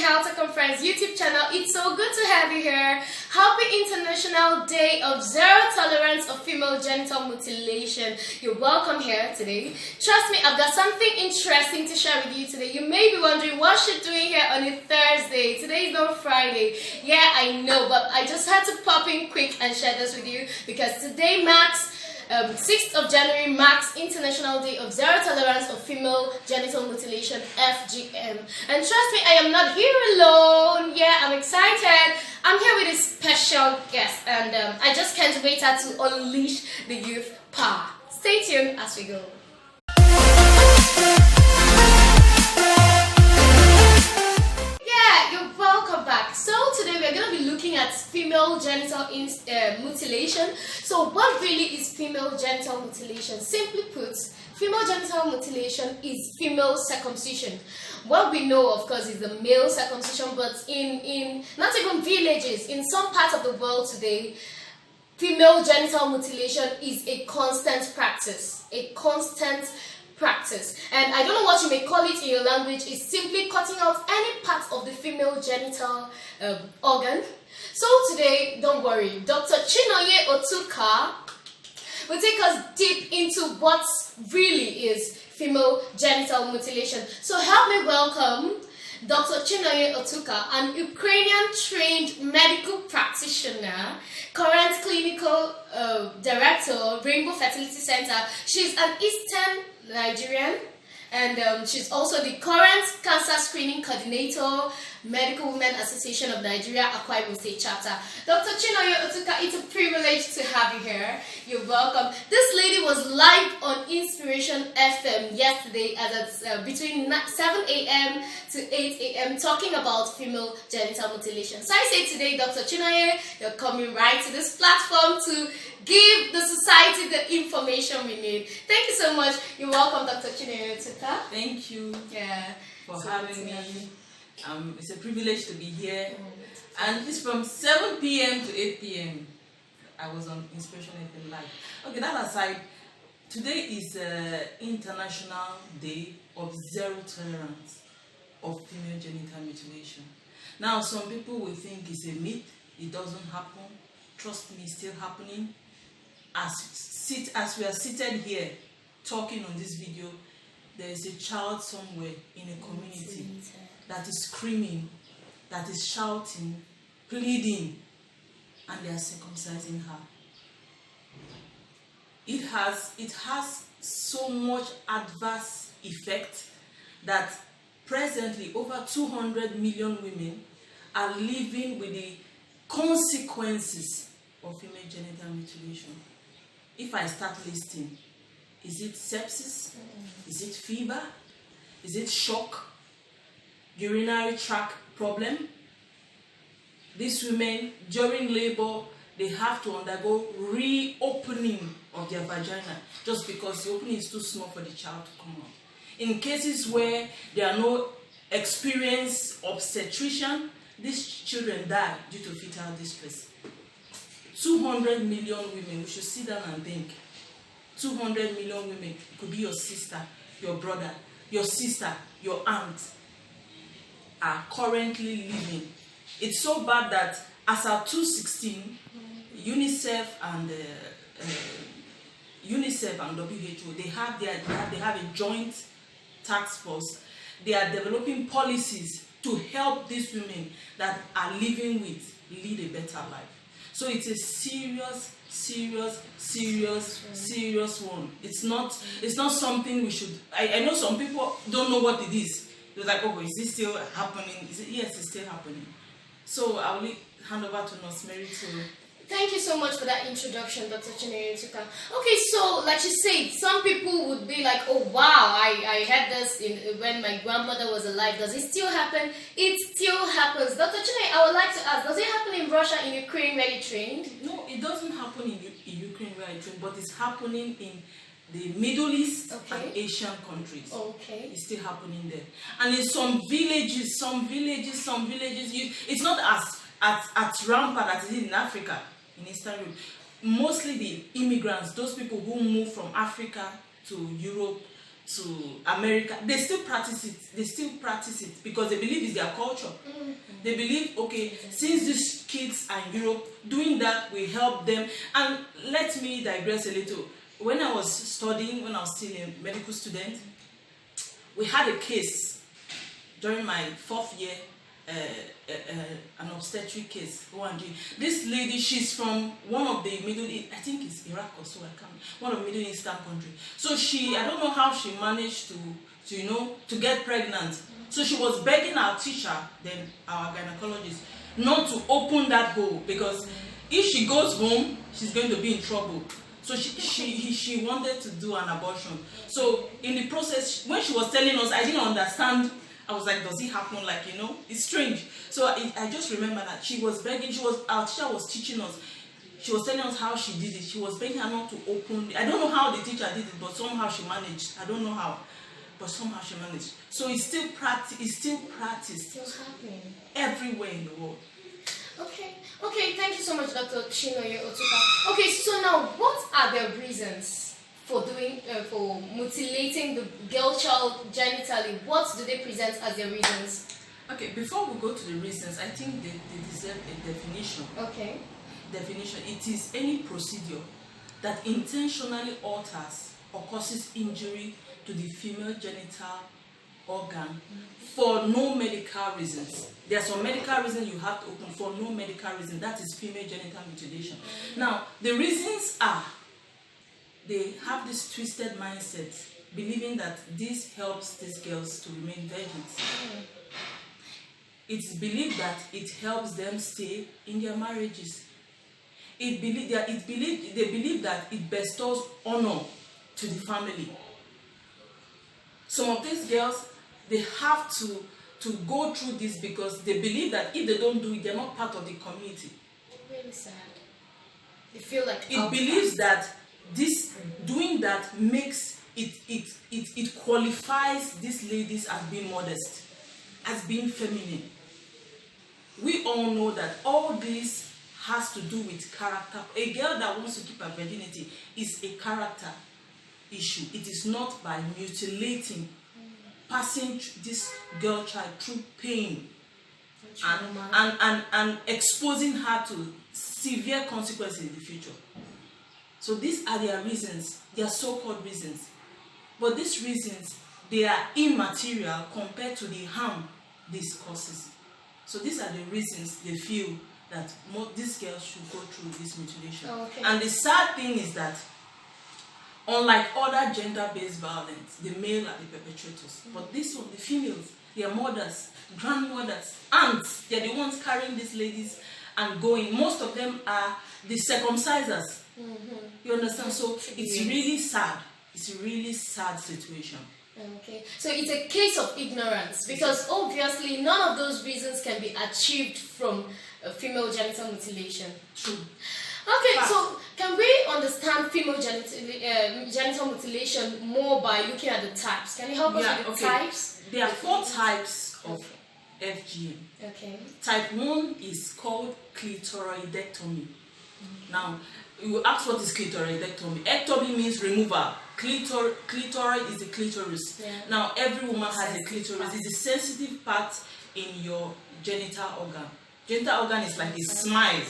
Health Conference YouTube channel. It's so good to have you here. Happy International Day of Zero Tolerance of Female Genital Mutilation. You're welcome here today. Trust me, I've got something interesting to share with you today. You may be wondering what's she doing here on a Thursday. Today is not Friday. Yeah, I know, but I just had to pop in quick and share this with you because today marks 6th of January marks International Day of Zero Tolerance of Female Genital Mutilation, FGM. And trust me, I am not here alone. Yeah, I'm excited. I'm here with a special guest, and I just can't wait to unleash the youth power. Stay tuned as we go. Welcome back. So today we're going to be looking at female genital mutilation. So what really is female genital mutilation? Simply put, female genital mutilation is female circumcision. What we know, of course, is the male circumcision, but in not even villages, in some parts of the world today, female genital mutilation is a constant practice. And I don't know what you may call it in your language. It's simply cutting out any part of the female genital organ. So today, don't worry, Dr. Chinonye OTUKA will take us deep into what really is female genital mutilation. So help me welcome Dr. Chinonye OTUKA, an Ukrainian-trained medical practitioner, current clinical director, Rainbow Fertility Center. She's an Eastern Nigerian, and she's also the current cancer screening coordinator, Medical Women Association of Nigeria, Akwa Ibom State Chapter. Dr. Chinonye OTUKA, it's a privilege to have you here. You're welcome. This lady was live on Inspiration FM yesterday at between 7 a.m. to 8 a.m. talking about female genital mutilation. So I say today, Dr. Chinonye, you're coming right to this platform to give the society the information we need. Thank you so much. You're welcome, Dr. Chinonye OTUKA. Thank you for having me. It's a privilege to be here. And it's from 7 p.m. to 8 p.m. I was on Inspiration FM Live. Okay, that aside, today is International Day of Zero Tolerance of Female Genital Mutilation. Now, some people will think it's a myth. It doesn't happen. Trust me, it's still happening. As we are seated here talking on this video, there is a child somewhere in a community that is screaming, that is shouting, pleading, and they are circumcising her. It has so much adverse effect that presently over 200 million women are living with the consequences of female genital mutilation. If I start listing, is it sepsis? Is it fever? Is it shock? Urinary tract problem? These women, during labor, they have to undergo reopening of their vagina just because the opening is too small for the child to come out. In cases where there are no experienced obstetrician, these children die due to fetal distress. 200 million women, we should sit down and think. 200 million women, it could be your sister, your brother, your sister, your aunt, are currently living. It's so bad that as of 2016, UNICEF and WHO, they have a joint task force. They are developing policies to help these women that are living with lead a better life. So it's a serious one. It's not something we should. I know some people don't know what it is. They're like, oh, is this still happening? Yes, it's still happening. So I will hand over to Nurse Mary to. Thank you so much for that introduction, Dr. Chinonye OTUKA. Okay, so like you said, some people would be like, oh wow, I had this when my grandmother was alive. Does it still happen? It still happens. Dr. Chinonye, I would like to ask, does it happen in Russia, in Ukraine where you trained? No, it doesn't happen in Ukraine where I trained, but it's happening in the Middle East and Asian countries. Okay. It's still happening there. And in some villages, it's not as rampant as it is in Africa, in Eastern Europe. Mostly the immigrants, those people who move from Africa to Europe, to America, they still practice it. They still practice it because they believe it's their culture. They believe, okay, since these kids are in Europe, doing that will help them. And let me digress a little. When I was studying, when I was still a medical student, we had a case during my 4th year, an obstetric case. This lady, she's from one of the Middle East, I think it's Iraq or so, I can't, one of the Middle Eastern countries. So I don't know how she managed to get pregnant. So she was begging our teacher, then our gynecologist, not to open that hole because if she goes home, she's going to be in trouble. So she wanted to do an abortion. So in the process, when she was telling us, I didn't understand. I was like, does it happen? Like, it's strange. So I just remember that she was begging. Our teacher was teaching us. She was telling us how she did it. She was begging her not to open. I don't know how the teacher did it, but somehow she managed. I don't know how, but somehow she managed. So it's still practiced. It's still happening everywhere in the world. Okay, thank you so much, Dr. Chinonye OTUKA. Okay, so now what are the reasons for mutilating the girl child genitally? What do they present as their reasons? Okay, before we go to the reasons, I think they deserve a definition. Okay. Definition: it is any procedure that intentionally alters or causes injury to the female genital organ for no medical reasons. There are some medical reasons you have to open for no medical reason. That is female genital mutilation. Now, the reasons are they have this twisted mindset, believing that this helps these girls to remain virgins. It's believed that it helps them stay in their marriages. They believe that it bestows honor to the family. Some of these girls, they have to go through this because they believe that if they don't do it, they're not part of the community. Really sad. They feel like it believes that doing that makes it qualifies these ladies as being modest, as being feminine. We all know that all this has to do with character. A girl that wants to keep her virginity is a character issue. It is not by mutilating, passing this girl child through pain and exposing her to severe consequences in the future. So these are their reasons, their so-called reasons. But these reasons, they are immaterial compared to the harm this causes. So these are the reasons they feel that these girls should go through this mutilation. Okay. And the sad thing is that unlike other gender-based violence, the male are the perpetrators. But this one, the females, their mothers, grandmothers, aunts, they're the ones carrying these ladies and going. Most of them are the circumcisers. You understand? So it's really sad. It's a really sad situation. Okay, so it's a case of ignorance because obviously none of those reasons can be achieved from female genital mutilation. True. Okay, so can we understand female genital mutilation more by looking at the types? Can you help us with the types? There are 4 types of FGM. Okay. Type 1 is called clitoridectomy. Now, you will ask what is clitoridectomy. Ectomy means removal. Clitorid is the clitoris. Yeah. Now, every woman has a clitoris. It's the sensitive part in your genital organ. Genital organ is like a smile.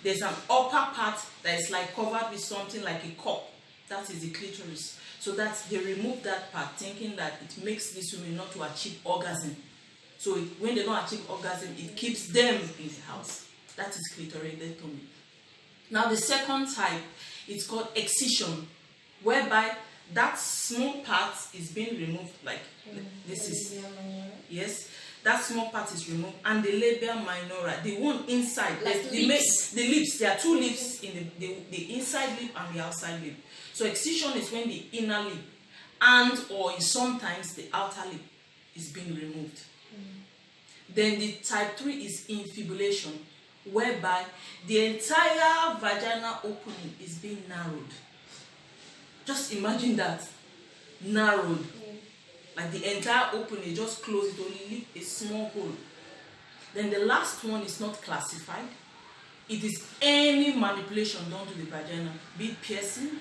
There's an upper part that is like covered with something like a cup. That is the clitoris. So that they remove that part, thinking that it makes these women not to achieve orgasm. So when they don't achieve orgasm, it keeps them in the house. That is clitoridectomy. Now the second type, it's called excision, whereby that small part is being removed, like this is, yes, that small part is removed, and the labia minora, the one inside, like the lips, there are 2 lips in the inside lip and the outside lip. So excision is when the inner lip and or sometimes the outer lip is being removed. Then the type 3 is infibulation, whereby the entire vaginal opening is being narrowed. Just imagine that, narrowed. Like the entire opening, just close it, only leave a small hole. Then the last one is not classified. It is any manipulation done to the vagina, be it piercing,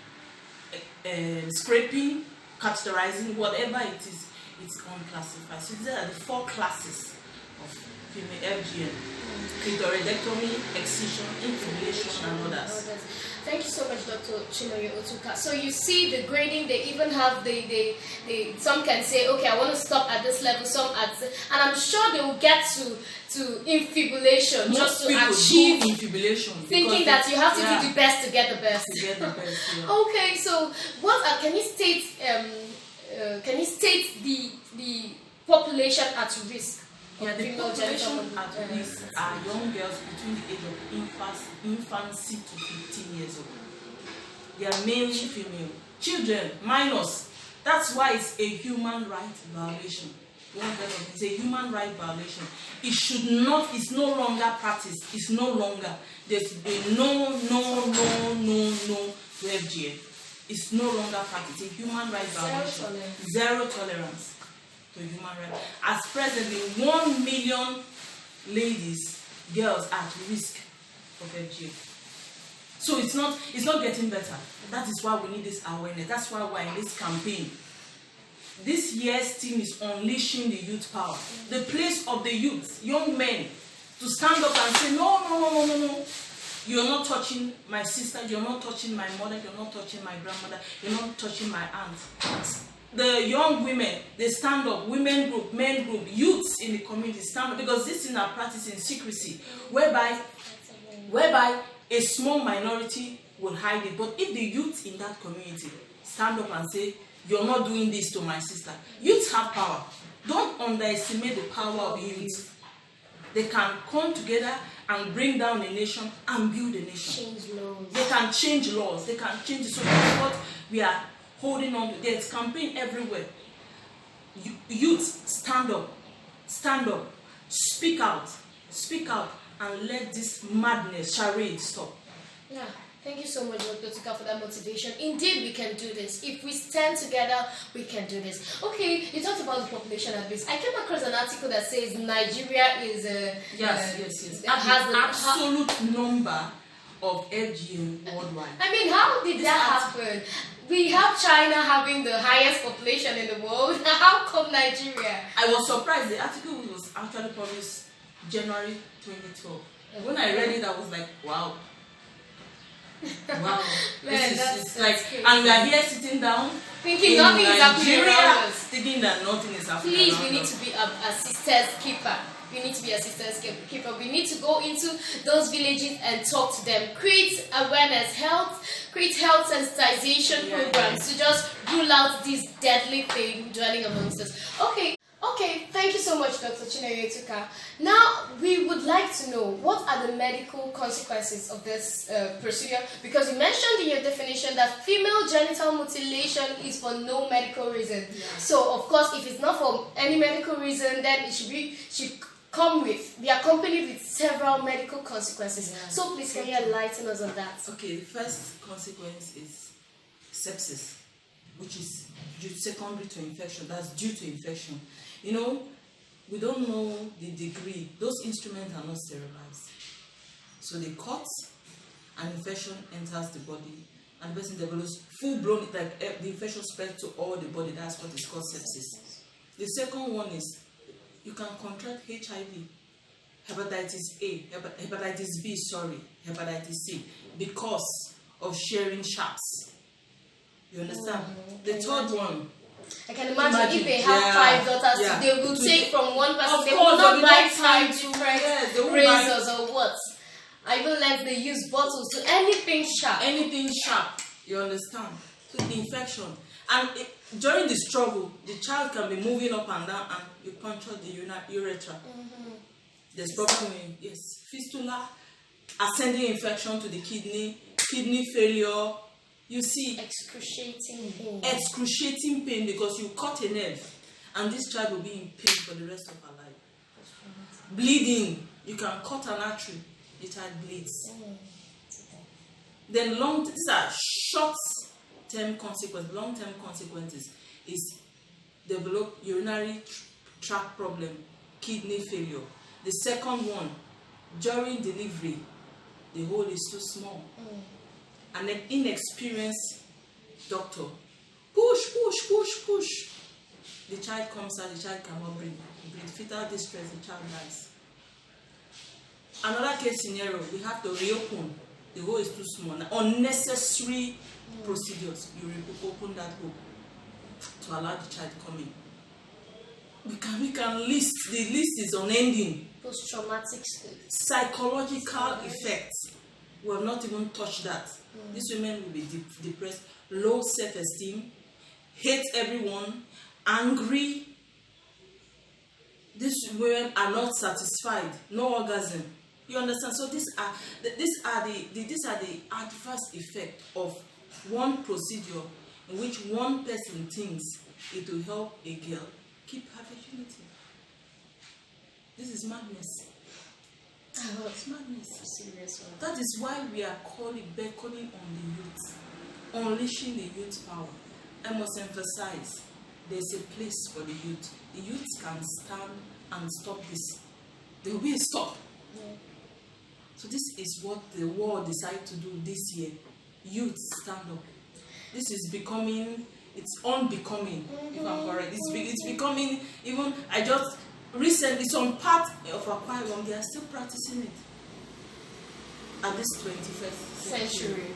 scraping, catheterizing, whatever it is, it's unclassified. So these are the 4 classes of female FGM: clitoridectomy, excision, infibulation, and others. Thank you so much, Dr. Chinonye OTUKA. So you see the grading, they even have the some can say, okay, I want to stop at this level, some at, and I'm sure they will get to infibulation. Most just to people achieve do infibulation, thinking that you have to yeah, do the best to get the best. to get the best, yeah. Okay, so what can you state the population at risk? Yeah, the population at risk are young girls between the age of infancy to 15 years old. They are mainly female. Children, minors. That's why it's a human right violation. It's a human right violation. It should not, it's no longer practiced. It's no longer. There's a no to FGM. It's no longer practiced. It's a human right violation. Zero tolerance to human rights. As presently, 1 million ladies, girls are at risk of FGM. So it's not getting better. That is why we need this awareness. That's why we're in this campaign. This year's theme is unleashing the youth power. The place of the youth, young men, to stand up and say, no. You're not touching my sister, you're not touching my mother, you're not touching my grandmother, you're not touching my aunt. The young women, they stand up, women group, men group, youths in the community stand up, because this is our practice in secrecy, whereby a small minority will hide it. But if the youth in that community stand up and say, you're not doing this to my sister, youths have power. Don't underestimate the power of youth. They can come together and bring down a nation and build a nation. Change laws. They can change laws. They can change. So that's what we are holding on to. There's campaign everywhere. Youth, stand up, speak out, and let this madness, charade stop. Yeah. Thank you so much, Dr. OTUKA, for that motivation. Indeed, we can do this. If we stand together, we can do this. Okay, you talked about the population at risk. I came across an article that says Nigeria is yes. Has the absolute number of FGM worldwide. I mean, how did that happen? We have China having the highest population in the world. How come Nigeria? I was surprised. The article was actually published January 2012. When I read it, I was like, wow. Wow, Man, that's crazy. And we are here sitting down thinking nothing is happening around us. Thinking that nothing is happening. Please, we need to be a sister's keeper. We need to be a sister's keeper. We need to go into those villages and talk to them. Create awareness, create health sensitization programs to just rule out this deadly thing dwelling amongst us. Okay, thank you so much, Dr. Chinonye OTUKA. Now, we would like to know, what are the medical consequences of this procedure? Because you mentioned in your definition that female genital mutilation is for no medical reason. Yeah. So, of course, if it's not for any medical reason, then it should be accompanied with several medical consequences. Yeah. So, please, can you enlighten us on that? Okay, the first consequence is sepsis, which is secondary to infection. That's due to infection. You know, we don't know the degree. Those instruments are not sterilized. So they cut, and infection enters the body, and the person develops full-blown, like the infection spreads to all the body. That's what is called sepsis. The second one is you can contract HIV, hepatitis A, hepatitis B, hepatitis C, because of sharing sharps. You understand? The third one. I can imagine if they have 5 daughters, they will take from one person. They will not buy 5 different razors or what. I even let they use bottles to anything sharp. Anything sharp. You understand? So the infection. And during the struggle, the child can be moving up and down, and you puncture the urethra. There's problem in, fistula, ascending infection to the kidney failure. You see, excruciating pain because you cut a nerve, and this child will be in pain for the rest of her life. Bleeding, you can cut an artery, the child bleeds. Then these are short-term consequences. Long-term consequences is develop urinary tract problem, kidney failure. The second one, during delivery, the hole is too small. An inexperienced doctor. Push. The child comes out, the child cannot breathe. Fetal distress, the child dies. Another case scenario, we have to reopen. The hole is too small. Unnecessary procedures. You open that hole to allow the child to come in. We can list. The list is unending. Post-traumatic psychological effects. We have not even touched that. These women will be depressed, low self-esteem, hate everyone, angry. These women are not satisfied, no orgasm. You understand? So these are the adverse effects of one procedure in which one person thinks it will help a girl keep her virginity. This is madness. It's madness. Serious one. That is why we are beckoning on the youth, unleashing the youth power. I must emphasize, there's a place for the youth. The youth can stand and stop this. There will be a stop. Yeah. So this is what the world decided to do this year. Youth, stand up. This is becoming, it's unbecoming, if I'm correct. It's becoming, even, recently, some part of Akwa Ibom, they are still practicing it at this 21st century.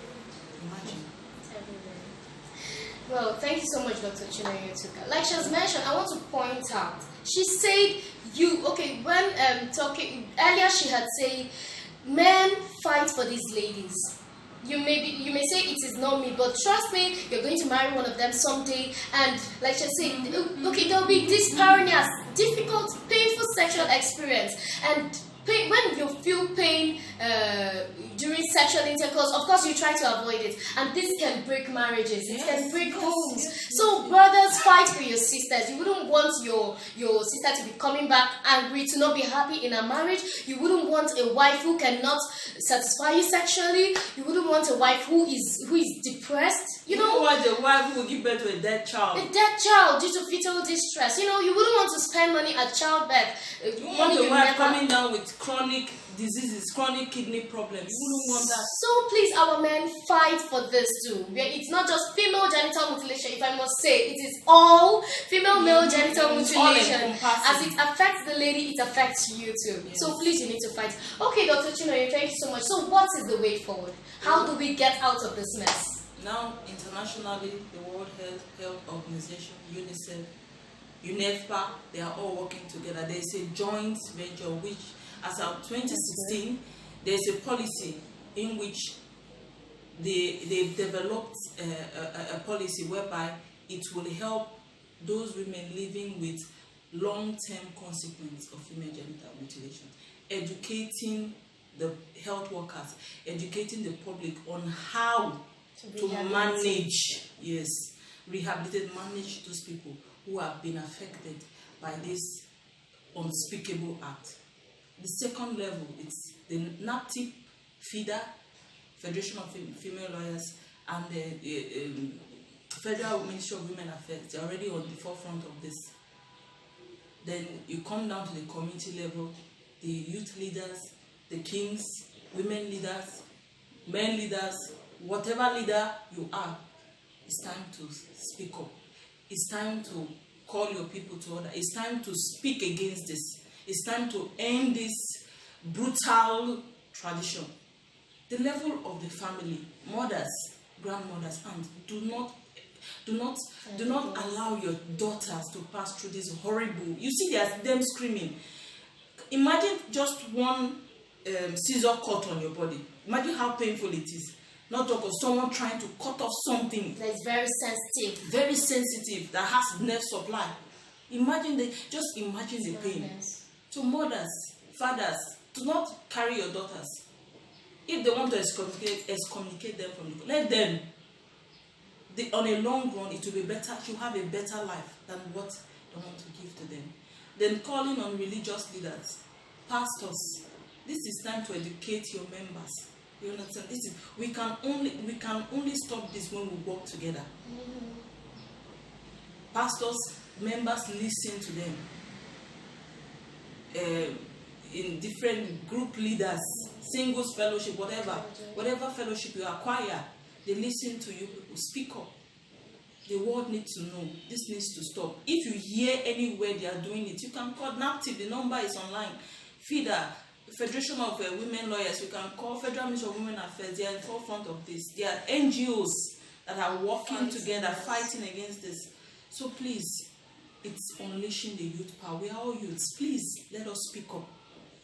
Imagine. Well, thank you so much, Dr. Chinonye OTUKA. Like she has mentioned, I want to point out. She said, when talking earlier, she had said, men fight for these ladies. You may say it is not me, but trust me, you're going to marry one of them someday. And like she said, okay, there'll be this perilous, difficult, painful sexual experience. And when you feel pain during sexual intercourse, of course you try to avoid it, and this can break marriages. It can break homes. So brothers, fight for your sisters. You wouldn't want your sister to be coming back angry, to not be happy in a marriage. You wouldn't want a wife who cannot satisfy you sexually. You wouldn't want a wife who is depressed. You know, want a wife who will give birth to a dead child. A dead child due to fetal distress. You know, you wouldn't want to spend money at childbirth. You want a wife coming down with chronic diseases, chronic kidney problems. You wouldn't want that. So please, our men, fight for this too. It's not just female genital mutilation, if I must say. It is all female male genital mutilation. As it affects the lady, it affects you too. Yes. So please, you need to fight. Okay, Dr. Chinonye, thank you so much. So what is the way forward? How do we get out of this mess? Now, internationally, the World Health Organization, UNICEF, UNEFPA, they are all working together. There is a joint venture which, as of 2016, there is a policy in which they've developed a policy whereby it will help those women living with long-term consequences of female genital mutilation, educating the health workers, educating the public on how to manage, manage those people who have been affected by this unspeakable act. The second level is the NAPTIP, FIDA, Federation of Female Lawyers, and the Federal Ministry of Women Affairs. They're already on the forefront of this. Then you come down to the community level, the youth leaders, the kings, women leaders, men leaders, whatever leader you are, it's time to speak up. It's time to call your people to order. It's time to speak against this. It's time to end this brutal tradition. The level of the family, mothers, grandmothers, aunts, do not allow your daughters to pass through this horrible. You see, there's them screaming. Imagine just one scissor cut on your body. Imagine how painful it is. Not talk of someone trying to cut off something that is very sensitive, that has nerve supply. Imagine the pain. So mothers, fathers, do not carry your daughters. If they want to excommunicate them from the, let them. On a long run, it will be better. She'll have a better life than what they want to give to them. Then calling on religious leaders, pastors. This is time to educate your members. You understand? We can only stop this when we work together. Pastors, members, listen to them. In different group leaders, singles fellowship, whatever fellowship you acquire, they listen to you. People speak up. The world needs to know. This needs to stop. If you hear anywhere they are doing it, you can call NAPTIP. The number is online. FIDA, Federation of Women Lawyers, you can call Federal Ministry of Women Affairs. They are in forefront of this. They are NGOs that are working together, fighting against this. So please, it's unleashing the youth power. We are all youths. Please, let us speak up.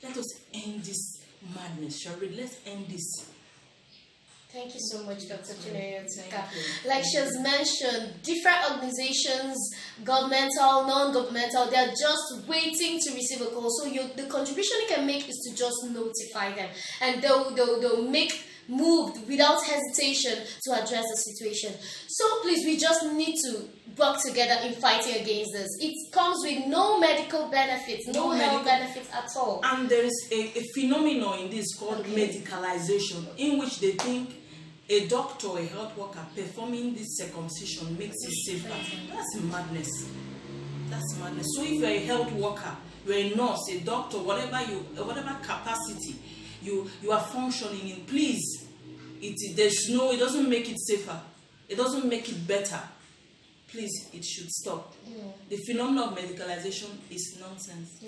Let us end this madness, shall we? Let's end this. Thank you so much, Dr. Chinonye OTUKA. Like she has mentioned, different organizations, governmental, non-governmental, they are just waiting to receive a call. So the contribution you can make is to just notify them, and they'll make move without hesitation to address the situation. So please, we just need to work together in fighting against this. It comes with no medical benefits, no health benefits at all. And there is a phenomenon in this called medicalization, in which they think a doctor or a health worker performing this circumcision makes it safer. That's madness. That's madness. So if you're a health worker, you're a nurse, a doctor, whatever capacity you are functioning in, please, it doesn't make it safer. It doesn't make it better. Please, it should stop. The phenomenon of medicalization is nonsense.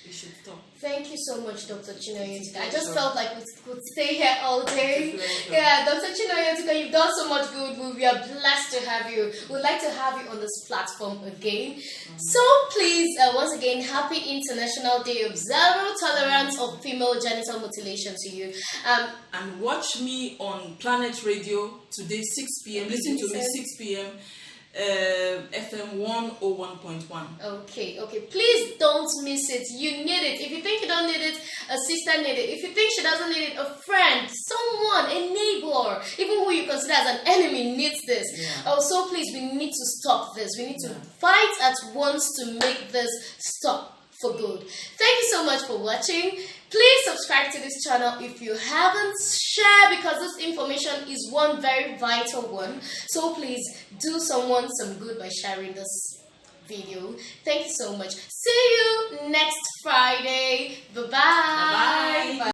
It should stop. Thank you so much, Dr. Chinonye OTUKA. I just felt like we could stay here all day. Yeah, Dr. Chinonye OTUKA, you've done so much good. We are blessed to have you. We'd like to have you on this platform again. So please, once again, happy International Day of Zero Tolerance of Female Genital Mutilation to you. And watch me on Planet Radio today, 6 p.m. Listen to me 6 p.m. FM 101.1. Okay. Please don't miss it. You need it. If you think you don't need it, a sister need it. If you think she doesn't need it, a friend, someone, a neighbor, even who you consider as an enemy needs this. So please, we need to stop this. We need to fight at once to make this stop for good. Thank you so much for watching. Please subscribe to this channel if you haven't. Share, because this information is one very vital one. So please do someone some good by sharing this video. Thank you so much. See you next Friday. Bye-bye. Bye-bye.